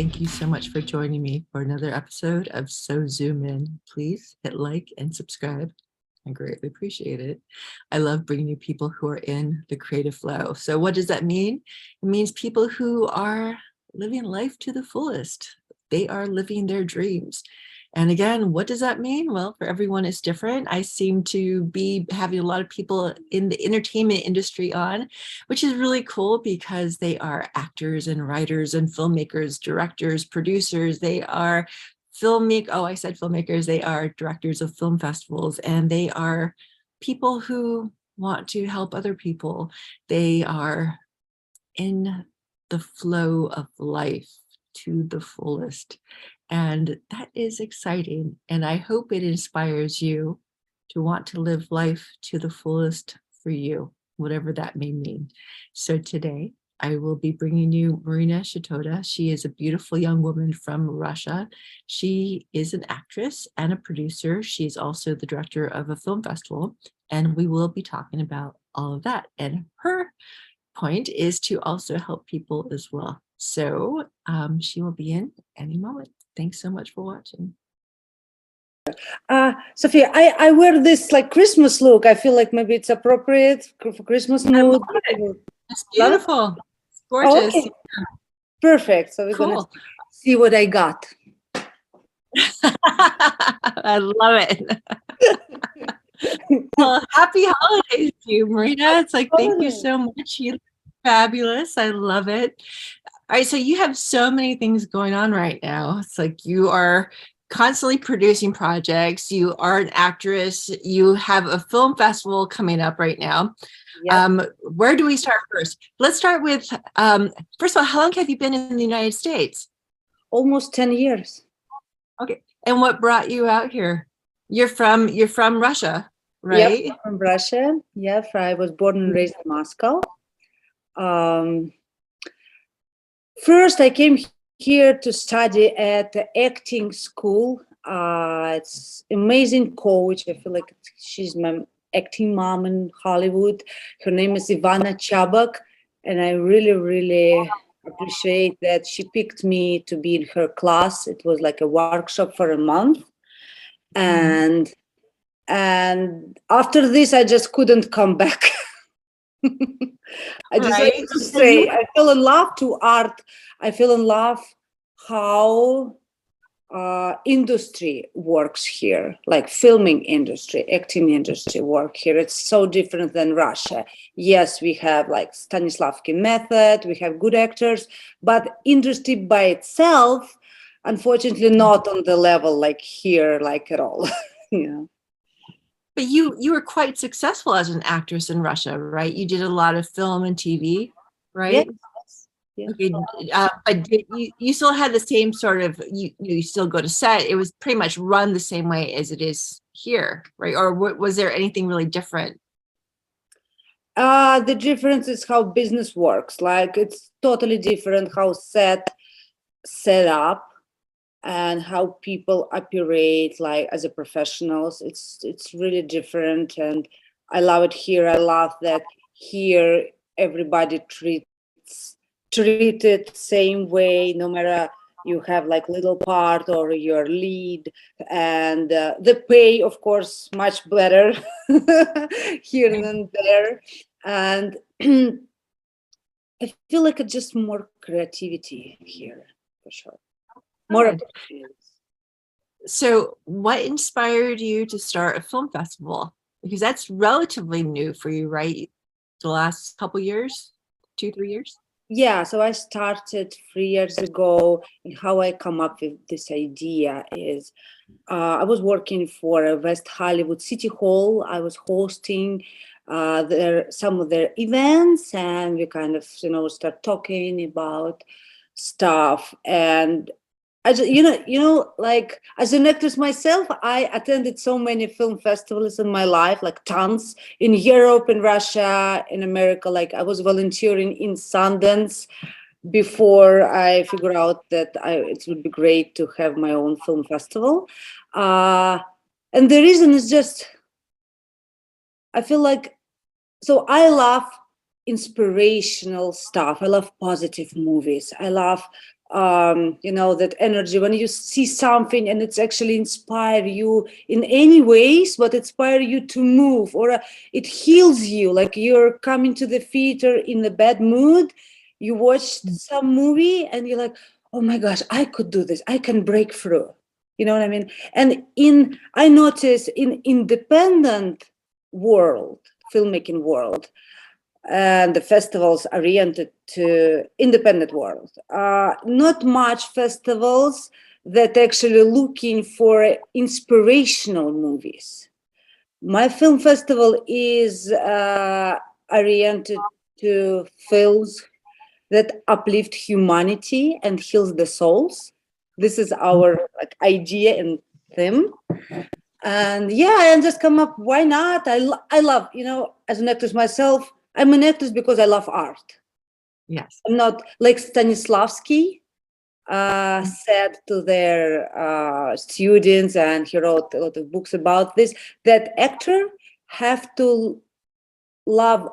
thank you so much for joining me for another episode of So Zoom In. Please hit like and subscribe. I greatly appreciate it. I love bringing you people who are in the creative flow. So what does that mean? It means people who are living life to the fullest. They are living their dreams. And again, what does that mean? Well, for everyone, it's different. I seem to be having a lot of people in the entertainment industry on, which is really cool because they are actors and writers and filmmakers, directors, producers. They are I said filmmakers. They are directors of film festivals, and they are people who want to help other people. They are in the flow of life to the fullest. And that is exciting. And I hope it inspires you to want to live life to the fullest for you, whatever that may mean. So today I will be bringing you Marina Shtoda. She is a beautiful young woman from Russia. She is an actress and a producer. She's also the director of a film festival. And we will be talking about all of that. And her point is to also help people as well. So she will be in any moment. Thanks so much for watching. Sophia, I wear this like Christmas look. I feel like maybe it's appropriate for Christmas mood. It's beautiful. It's gorgeous. Oh, okay. Perfect. So we're gonna see what I got. I love it. Well, happy holidays to you, Marina. It's like, thank you so much. You look fabulous. I love it. All right, so you have so many things going on right now. It's like you are constantly producing projects. You are an actress. You have a film festival coming up right now. Yep. Where do we start first? Let's start with, first of all, how long have you been in the United States? Almost 10 years. Okay, and what brought you out here? You're from Russia, right? Yep, from Russia. Yeah, I was born and raised in Moscow. First, I came here to study at the acting school. It's amazing coach. I feel like she's my acting mom in Hollywood. Her name is Ivana Chabak, and I really, really appreciate that she picked me to be in her class. It was like a workshop for a month, and after this, I just couldn't come back. I just like to say, I fell in love to art. I fell in love how industry works here, like filming industry, acting industry work here. It's so different than Russia. Yes, we have like Stanislavski method, we have good actors, but industry by itself, unfortunately, not on the level like here, like at all. Yeah. But you were quite successful as an actress in Russia, right? You did a lot of film and TV, right? Yes. Yeah. Okay, but you still had the same sort of, you still go to set. It was pretty much run the same way as it is here, right? Or was there anything really different? The difference is how business works. Like it's totally different how set up and how people operate like as a professionals. It's really different, and I love it here. I love that here everybody treated same way, no matter you have like little part or your lead, and the pay of course much better here than there, and I feel like it's just more creativity here for sure. More. So what inspired you to start a film festival? Because that's relatively new for you, right? The last couple years, 2-3 years? Yeah, so I started 3 years ago, and how I come up with this idea is I was working for a West Hollywood City Hall. I was hosting some of their events, and we kind of, start talking about stuff. And I just, like as an actress myself, I attended so many film festivals in my life, like tons in Europe, in Russia, in America. Like I was volunteering in Sundance before I figured out that it would be great to have my own film festival. And the reason is just, I feel like, so I love inspirational stuff. I love positive movies. I love that energy when you see something and it's actually inspire you in any ways, but inspire you to move, or it heals you, like you're coming to the theater in a bad mood, you watched some movie and you're like, oh my gosh, I could do this, I can break through. You know what I mean? And I notice in independent world, filmmaking world, and the festivals oriented to independent world. Not much festivals that actually looking for inspirational movies. My film festival is oriented to films that uplift humanity and heals the souls. This is our idea and theme. And yeah, and just come up, why not? I love, as an actress myself, I'm an actress because I love art. Yes. I'm not like Stanislavski said to their students, and he wrote a lot of books about this, that actor have to love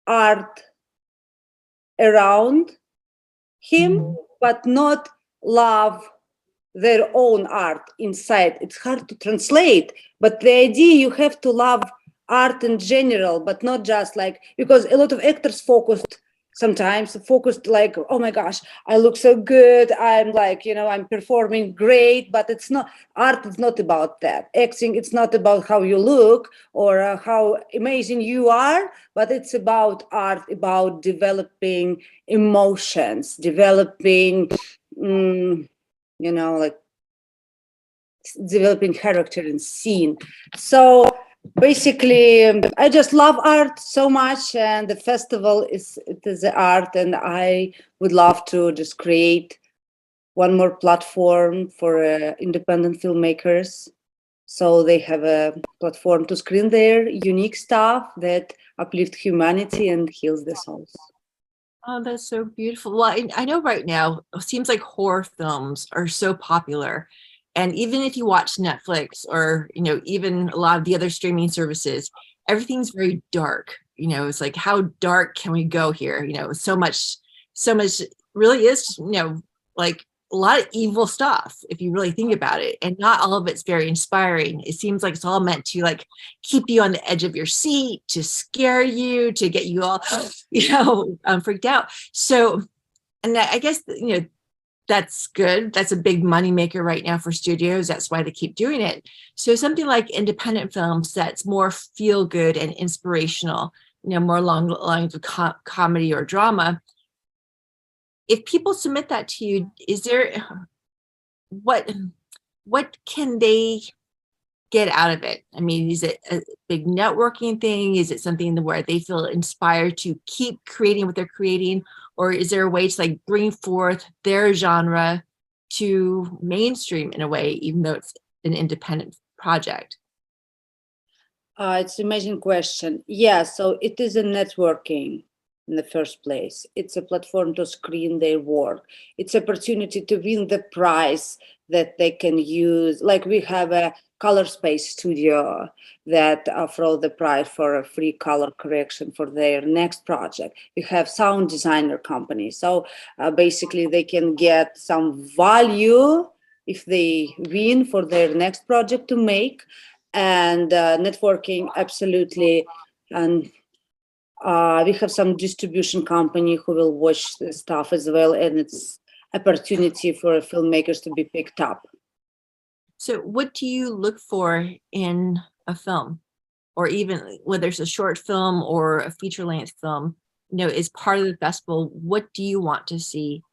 art around him, but not love their own art inside. It's hard to translate, but the idea, you have to love art in general, but not just like, because a lot of actors sometimes focused like, oh my gosh, I look so good, I'm like, I'm performing great, but it's not, art is not about that. Acting, it's not about how you look or how amazing you are, but it's about art, about developing emotions, developing like developing character and scene. So basically, I just love art so much, and the festival is the art, and I would love to just create one more platform for independent filmmakers, so they have a platform to screen their unique stuff that uplift humanity and heals the souls. Oh, that's so beautiful. Well, I know right now it seems like horror films are so popular. And even if you watch Netflix or, even a lot of the other streaming services, everything's very dark. It's like, how dark can we go here? So much really is, like a lot of evil stuff if you really think about it, and not all of it's very inspiring. It seems like it's all meant to like keep you on the edge of your seat, to scare you, to get you all freaked out. So, and I guess that's good. That's a big money maker right now for studios. That's why they keep doing it. So something like independent films that's more feel good and inspirational, more along the lines of comedy or drama. If people submit that to you, is there what can they get out of it? I mean, is it a big networking thing? Is it something where they feel inspired to keep creating what they're creating? Or is there a way to like bring forth their genre to mainstream in a way, even though it's an independent project? It's an amazing question. Yeah, so it is a networking in the first place. It's a platform to screen their work. It's opportunity to win the prize that they can use. Like we have a color space studio that offer the prize for a free color correction for their next project. We have sound designer company. So basically they can get some value if they win for their next project to make. And networking, absolutely. And we have some distribution company who will watch the stuff as well, and it's opportunity for filmmakers to be picked up. So what do you look for in a film, or even whether it's a short film or a feature-length film, is part of the festival? What do you want to see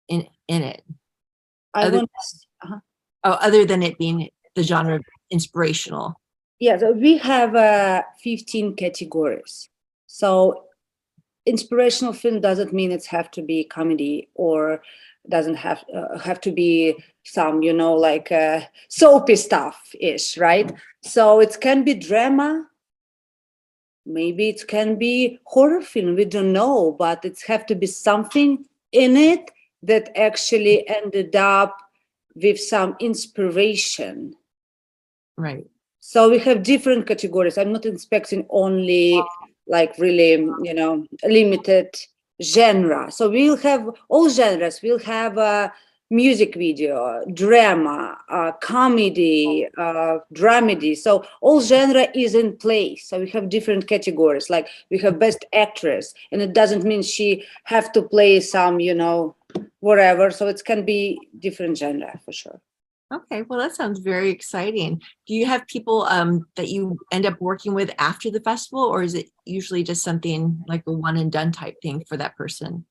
in it? Other than it being the genre of inspirational. Yeah, so we have 15 categories. So inspirational film doesn't mean it's have to be comedy, or doesn't have to be some like soapy stuff ish, right? So it can be drama, maybe it can be horror film, we don't know, but it's have to be something in it that actually ended up with some inspiration. Right. So we have different categories. I'm not expecting only like really limited genre. So we'll have all genres. We'll have a music video, drama, comedy, dramedy. So all genre is in place. So we have different categories. Like we have best actress, and it doesn't mean she have to play some, whatever. So it can be different genre for sure. Okay, well, that sounds very exciting. Do you have people that you end up working with after the festival, or is it usually just something like a one and done type thing for that person?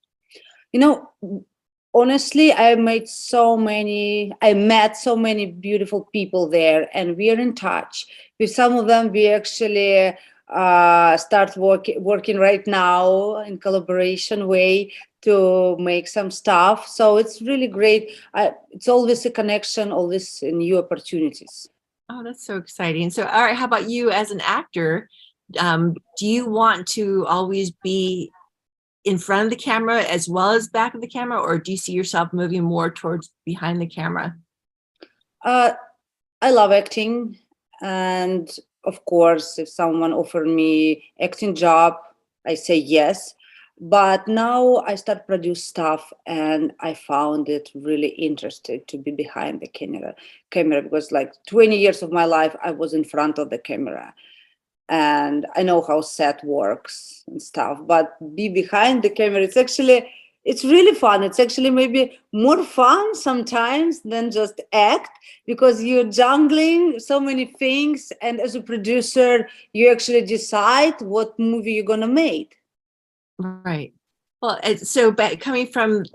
Honestly, I met so many beautiful people there, and we are in touch with some of them. We actually start working right now in collaboration way to make some stuff. So it's really great. It's always a connection, always new opportunities. Oh, that's so exciting. So, all right, how about you as an actor? Do you want to always be in front of the camera as well as back of the camera, or do you see yourself moving more towards behind the camera? I love acting, and of course, if someone offered me acting job, I say yes. But now I start produce stuff, and I found it really interesting to be behind the camera because like 20 years of my life I was in front of the camera, and I know how set works and stuff. But be behind the camera, it's really fun. It's actually maybe more fun sometimes than just act because you're jungling so many things, and as a producer, you actually decide what movie you're gonna make. Right. Well, so but coming from,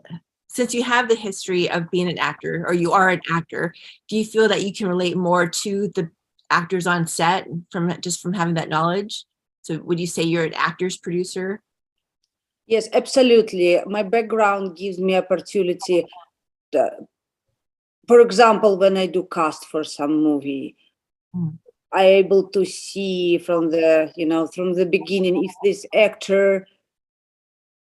since you have the history of being an actor, or you are an actor, do you feel that you can relate more to the actors on set from having that knowledge? So would you say you're an actor's producer? Yes, absolutely. My background gives me opportunity. For example, when I do cast for some movie, Mm. I able to see from the beginning if this actor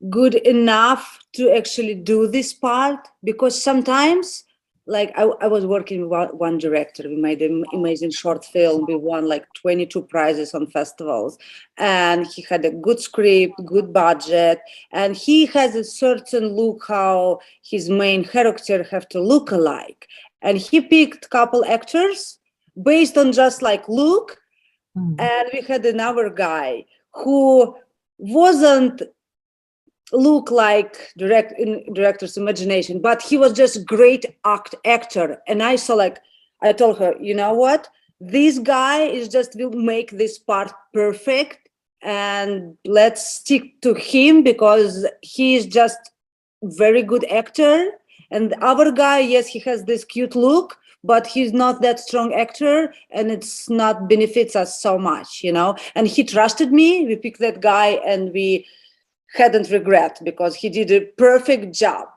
good enough to actually do this part, because sometimes like I was working with one director. We made an amazing short film. We won like 22 prizes on festivals, and he had a good script, good budget, and he has a certain look how his main character have to look alike, and he picked couple actors based on just like look. Mm. And we had another guy who wasn't look like director's imagination, but he was just great actor. And I saw like, I told her, you know what, this guy is just will make this part perfect, and let's stick to him because he is just very good actor. And the other guy, yes, he has this cute look, but he's not that strong actor, and it's not benefits us so much. And he trusted me. We picked that guy, and we hadn't regret because he did a perfect job.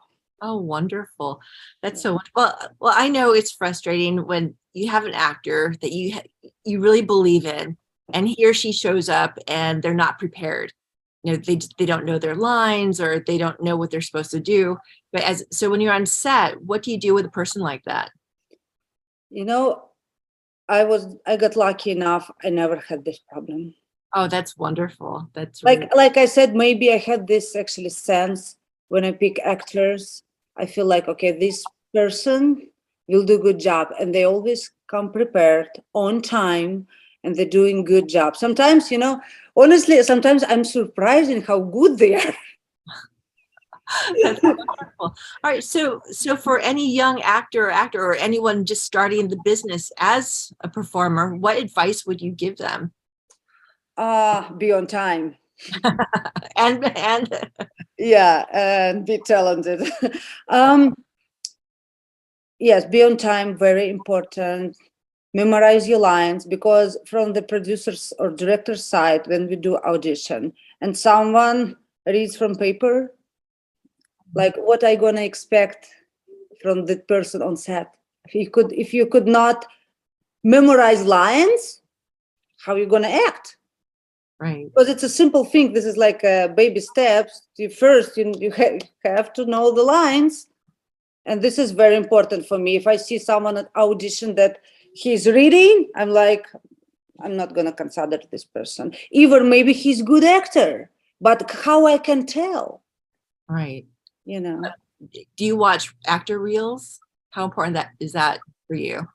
Oh, wonderful. That's so wonderful. Well, I know it's frustrating when you have an actor that you really believe in, and he or she shows up and they're not prepared. They don't know their lines, or they don't know what they're supposed to do. So when you're on set, what do you do with a person like that? You know, I got lucky enough. I never had this problem. Oh, that's wonderful. That's really Like I said, maybe I had this actually sense when I pick actors. I feel like, okay, this person will do good job, and they always come prepared on time, and they're doing good job. Sometimes, honestly, sometimes I'm surprised in how good they are. that's wonderful. All right, so for any young actor or anyone just starting the business as a performer, what advice would you give them? Be on time. And Yeah, and be talented. um yes, be on time, very important. Memorize your lines, because from the producers or director's side, when we do audition and someone reads from paper, like what I gonna expect from the person on set? If you could not memorize lines, how you gonna act? right. Because it's a simple thing. This is like baby steps. You have to know the lines. And this is very important for me. If I see someone at audition that he's reading, I'm like, I'm not going to consider this person. Even maybe he's good actor, but how I can tell? Right. you know. Do you watch actor reels? How important that is that for you?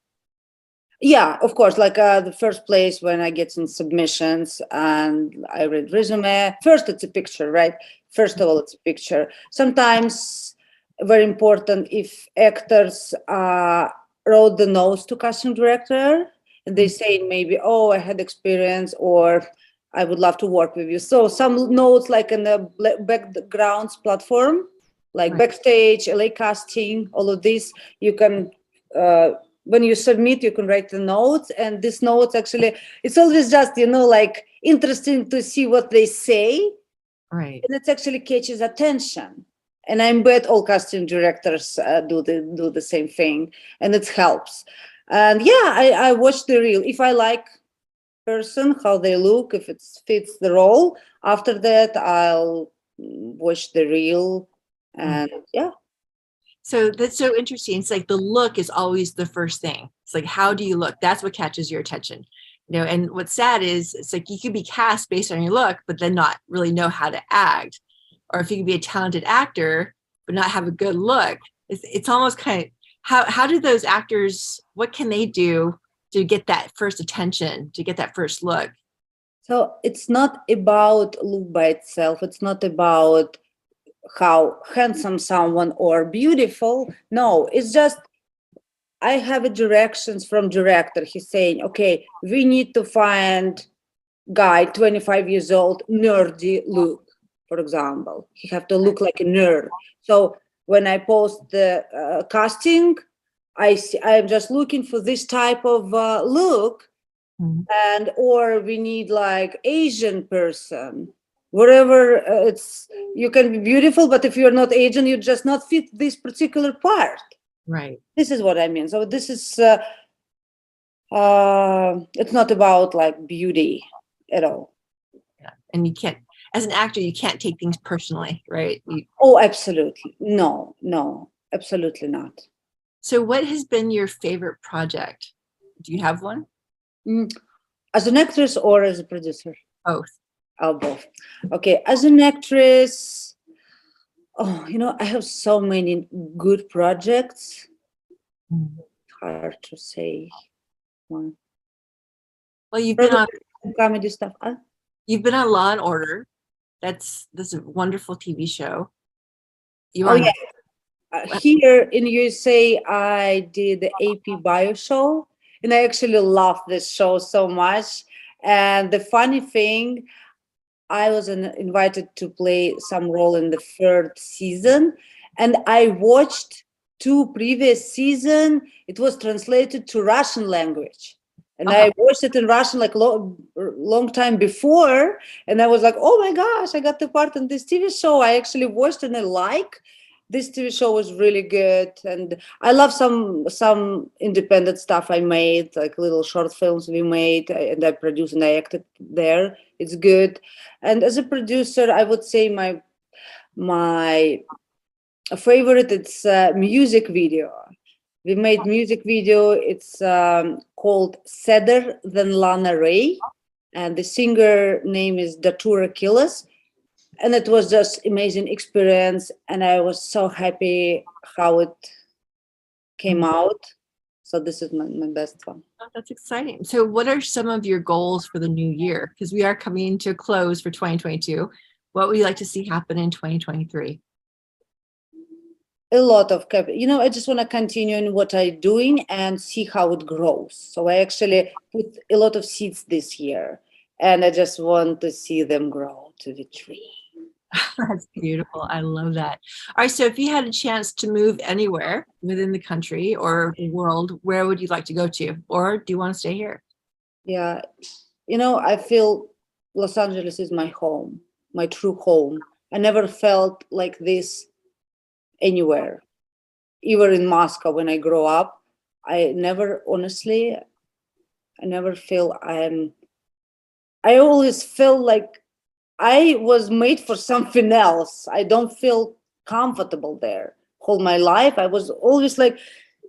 Yeah, of course. Like the first place when I get some submissions and I read resume, first it's a picture, right? First of all, it's a picture. Sometimes very important if actors wrote the notes to casting director and they say maybe, oh, I had experience or I would love to work with you. So some notes like in the backgrounds platform, like Right. Backstage, LA Casting, all of this, you can when you submit, you can write the notes, and these notes actually, it's always just, like interesting to see what they say, Right. and it actually catches attention. And I bet all casting directors do the same thing, and it helps. And yeah, I watch the reel. If I like person, how they look, if it fits the role, after that I'll watch the reel, and yeah. So that's so interesting. It's like the look is always the first thing. It's like, how do you look? That's what catches your attention. And what's sad is it's like you could be cast based on your look, but then not really know how to act. Or if you could be a talented actor, but not have a good look, it's almost kind of how do those actors, what can they do to get that first attention, to get that first look? So it's not about look by itself. It's not about how handsome someone or beautiful. No, it's just I have a directions from director. He's saying, okay, we need to find guy 25 years old, nerdy look, for example. He have to look like a nerd. So when I post the casting, I'm just looking for this type of look, and or we need like Asian person, whatever. It's you can be beautiful, but if you're not Asian, you just not fit this particular part. Right. This is what I mean. So this is it's not about like beauty at all. Yeah. And you can't, as an actor, you can't take things personally, right? Oh, absolutely. No, absolutely not. So what has been your favorite project? Do you have one? Mm, As an actress or as a producer? Both. Oh, both. Okay, as an actress, oh, I have so many good projects. Hard to say one. Well, Probably comedy stuff. you've been on Law and Order. That's a wonderful TV show. Oh yeah. Here in USA, I did the AP Bio show, and I actually love this show so much. And the funny thing, I was invited to play some role in the third season, and I watched two previous season. It was translated to Russian language, and I watched it in Russian like long time before, and I was like, oh my gosh, I got the part in this TV show. I actually watched and I like. This TV show was really good, and I love some independent stuff I made, like little short films we made, and I produced and I acted there. It's good. And as a producer, I would say my favorite, it's music video. We made music video. It's called Sadder Than Lana Ray, and the singer name is Datura Killis. And it was just amazing experience, and I was so happy how it came out. So this is my best one. Oh, that's exciting. So what are some of your goals for the new year? Because we are coming to a close for 2022. What would you like to see happen in 2023? A lot of I just want to continue in what I'm doing and see how it grows. So I actually put a lot of seeds this year, and I just want to see them grow to the tree. That's beautiful. I love that. All right. So if you had a chance to move anywhere within the country or the world, where would you like to go to? Or do you want to stay here? Yeah. I feel Los Angeles is my home, my true home. I never felt like this anywhere. Even in Moscow when I grow up, I never feel I always feel like I was made for something else. I don't feel comfortable there. All my life, I was always like,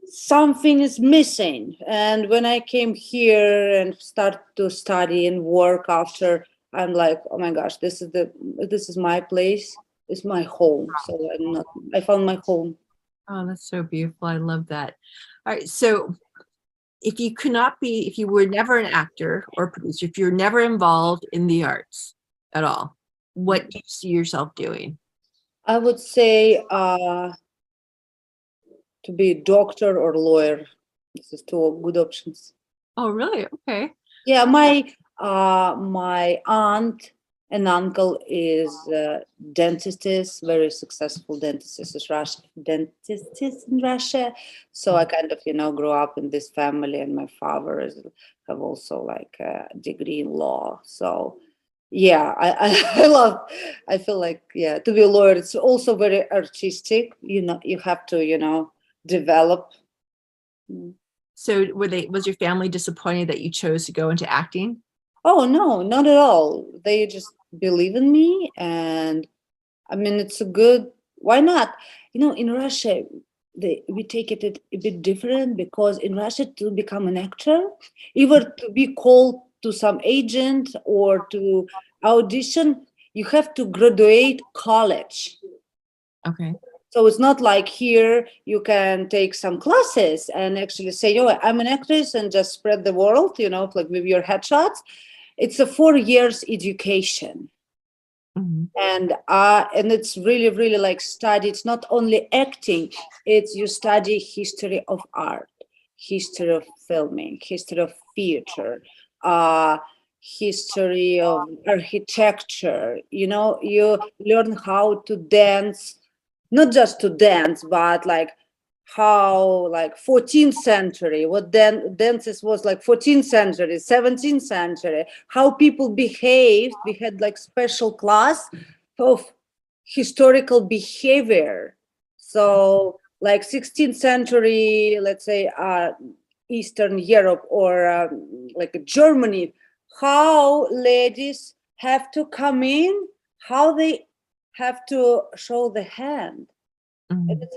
something is missing. And when I came here and start to study and work after, I'm like, oh my gosh, this is my place. is my home. So I found my home. Oh, that's so beautiful. I love that. All right. So if you were never an actor or producer, if you're never involved in the arts at all, what do you see yourself doing? I would say to be a doctor or lawyer. This is two good options. Oh, really? Okay. Yeah, my aunt and uncle is dentist, very successful dentist in Russia. So I kind of grew up in this family, and my father have also like a degree in law. So yeah, I love. I feel like to be a lawyer, it's also very artistic. You have to develop. Mm. So was your family disappointed that you chose to go into acting? Oh no, not at all. They just believe in me, and I mean it's a good. Why not? In Russia, we take it a bit different, because in Russia, to become an actor, either to be called to some agent or to audition, you have to graduate college. Okay. So it's not like here you can take some classes and actually say, "Oh, I'm an actress," and just spread the world, like with your headshots. It's a 4 years education, Mhm. and it's really, really like study. It's not only acting; it's you study history of art, history of filming, history of theater, uh, history of architecture. You learn how to dance, not just to dance, but like how like 14th century, what then dances was like 14th century, 17th century, how people behaved. We had like special class of historical behavior. So like 16th century, let's say Eastern Europe, or like Germany, how ladies have to come in, how they have to show the hand. And Mhm.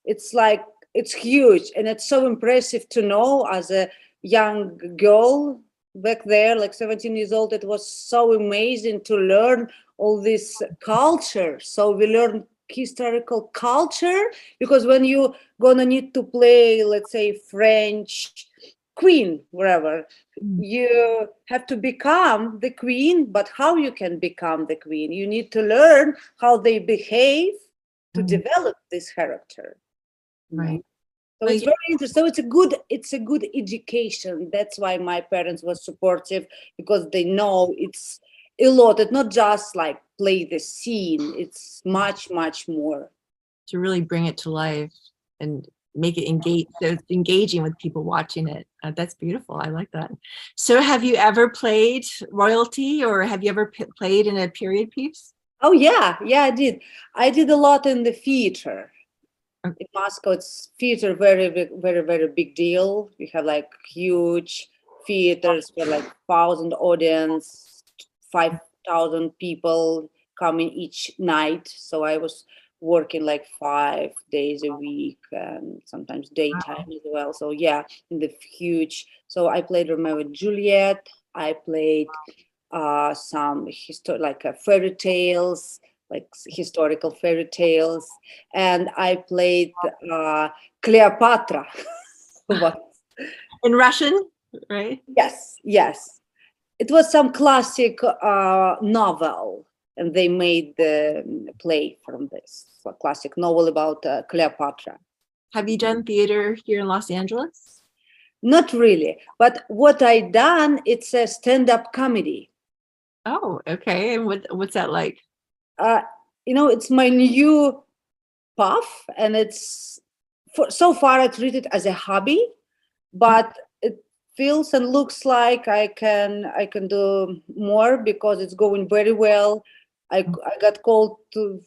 it's like it's huge, and it's so impressive to know as a young girl back there, like 17 years old. It was so amazing to learn all this culture. So we learn historical culture, because when you gonna need to play, let's say, French queen wherever, Mhm. you have to become the queen. But how you can become the queen, you need to learn how they behave to Mhm. develop this character. Right. So Well, it's very interesting. So it's a good education. That's why my parents were supportive, because they know it's a lot. It's not just like play the scene. It's much, much more. to really bring it to life and make it engage, so it's engaging with people watching it. That's beautiful. I like that. So have you ever played royalty, or have you ever played in a period piece? Oh yeah, yeah, I did. I did a lot in the theater. Okay. In Moscow, it's theater very big, very, very big deal. We have like huge theaters with like 1,000 audience, 5,000 people coming each night. So I was working like 5 days a week, and sometimes daytime as well. So yeah, in the huge. So I played Romeo and Juliet. I played some fairy tales, like historical fairy tales, and I played Cleopatra. What? In Russian, right? Yes, yes. It was some classic novel, and they made the play from this, a classic novel about Cleopatra. Have you done theater here in Los Angeles? Not really, but what I done, it's a stand-up comedy. Oh, okay. And what's that like? Uh, it's my new path, and so far I treat it as a hobby, but it feels and looks like I can do more, because it's going very well. I got called to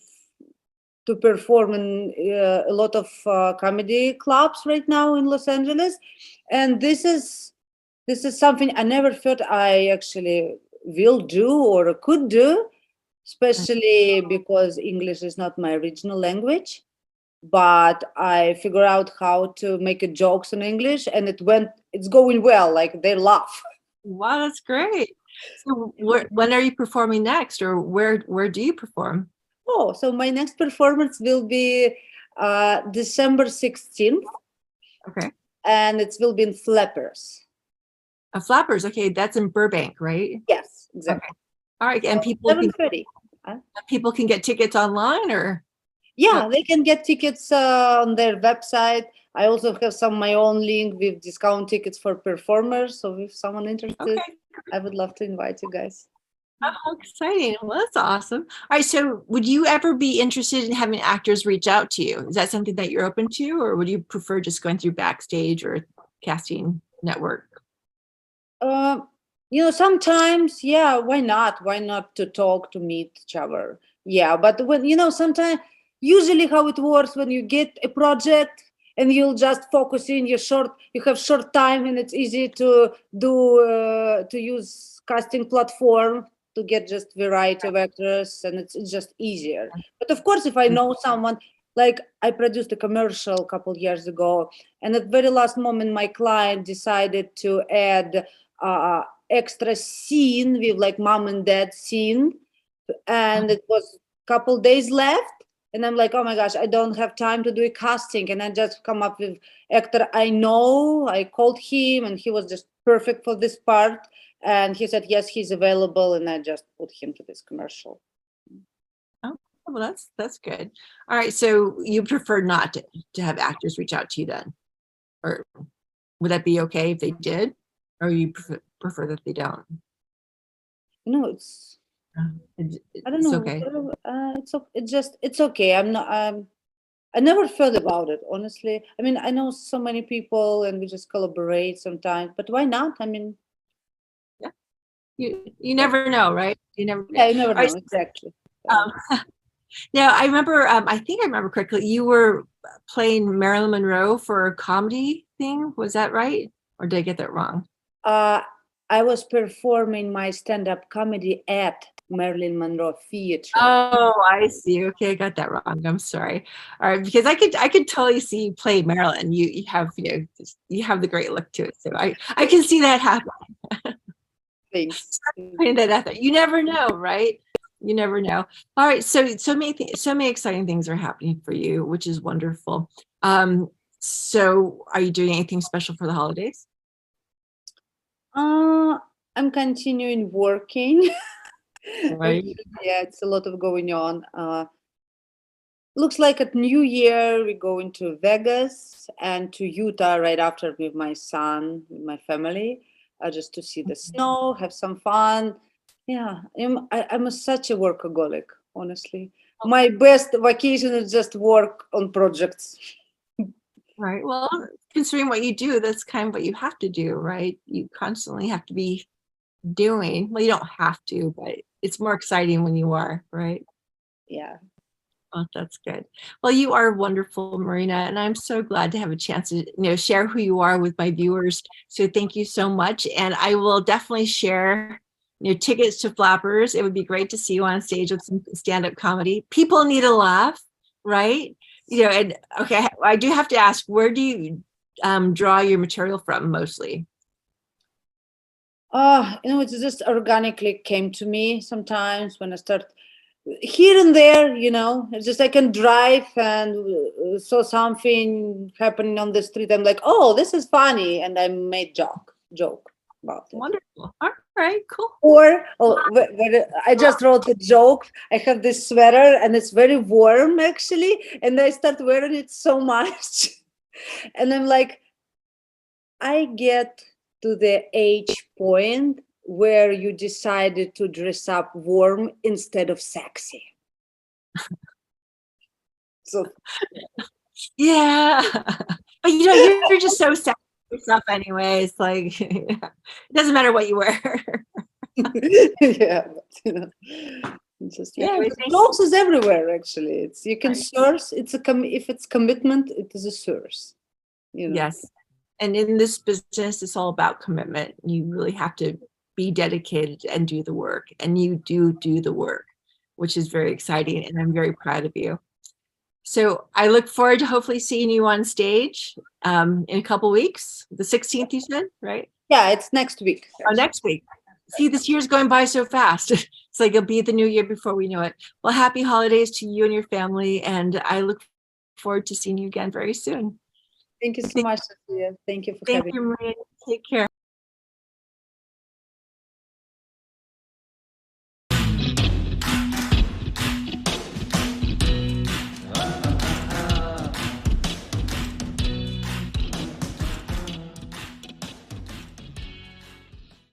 perform in a lot of comedy clubs right now in Los Angeles, and this is something I never thought I actually will do or could do, especially because English is not my original language. But I figure out how to make a jokes in English, and it's going well. Like they laugh. Wow, that's great. So when are you performing next, or where do you perform? Oh, so my next performance will be December 16th, Okay. and it will be in Flappers. Flappers. Okay, that's in Burbank, right? Yes, exactly. Okay. All right, and So 7:30. people can get tickets online, or Yeah, they can get tickets on their website. I also have my own link with discount tickets for performers. So if someone interested, okay. I would love to invite you guys. Oh, exciting. Well, that's awesome. All right, so would you ever be interested in having actors reach out to you? Is that something that you're open to, or would you prefer just going through Backstage or casting network? Sometimes, yeah, why not? Why not to talk, to meet each other? Yeah, but when, sometimes, usually how it works when you get a project and you'll just focus in you have short time and it's easy to to use casting platform to get just variety of actors and it's just easier. But of course, if I know someone, like I produced a commercial a couple years ago, and at very last moment, my client decided to add extra scene with like mom and dad scene, and it was a couple days left, and I'm like, oh my gosh, I don't have time to do a casting, and I just come up with actor I know. I called him and he was just perfect for this part, and he said yes, he's available, and I just put him to this commercial. Oh, well, that's good. All right, so you prefer not to have actors reach out to you then, or would that be okay if they did, or you prefer that they don't? It's I don't It's know. okay. It's okay. I never thought about it, honestly. I mean, I know so many people and we just collaborate sometimes, but why not? I mean, Yeah, you never know, right? You never know. yeah, you never All right, know, exactly. um, now I remember, I think I remember correctly, you were playing Marilyn Monroe for a comedy thing. Was that right? Or did I get that wrong? I was performing my stand-up comedy at Marilyn Monroe Theater. Oh, I see. Okay, I got that wrong. I'm sorry. All right, because I could totally see you play Marilyn. You have you have the great look to it. So I can see that happen. Thanks. Putting that out there. You never know, right? You never know. All right, so many exciting things are happening for you, which is wonderful. So are you doing anything special for the holidays? I'm continuing working. Right. Yeah, it's a lot of going on. Looks like at New Year we're going to Vegas and to Utah right after with my son, with my family, just to see the snow, have some fun. Yeah, I'm such a workaholic, honestly. My best vacation is just work on projects. Right. Well, considering what you do, that's kind of what you have to do, right? You constantly have to be doing. Well, you don't have to, but it's more exciting when you are, right? Yeah. Oh, that's good. Well, you are wonderful, Marina, and I'm so glad to have a chance to share who you are with my viewers. So thank you so much, and I will definitely share tickets to Flappers. It would be great to see you on stage with some stand-up comedy. People need a laugh, right? And okay, I do have to ask, where do you draw your material from mostly? It just organically came to me sometimes when I start here and there, it's just I can drive and saw something happening on the street. I'm like, oh, this is funny. And I made joke about it. Wonderful. All right, cool. Or I just wrote a joke. I have this sweater and it's very warm actually. And I start wearing it so much. And I'm like, I get to the age point where you decided to dress up warm instead of sexy. So yeah, but you're just so sad yourself anyways. Like it doesn't matter what you wear. yeah, but, just jokes is everywhere. Actually, you can source. If it's commitment, it is a source. Yes, and in this business, it's all about commitment. You really have to be dedicated and do the work, and you do the work, which is very exciting, and I'm very proud of you. So I look forward to hopefully seeing you on stage in a couple weeks. The 16th, you said, right? Yeah, it's next week. Oh, next week. See, this year's going by so fast. It's like it'll be the new year before we know it. Well, happy holidays to you and your family, and I look forward to seeing you again very soon. Thank you so much, Sophia. Thank you for Thank having me. you, Maria. Take care.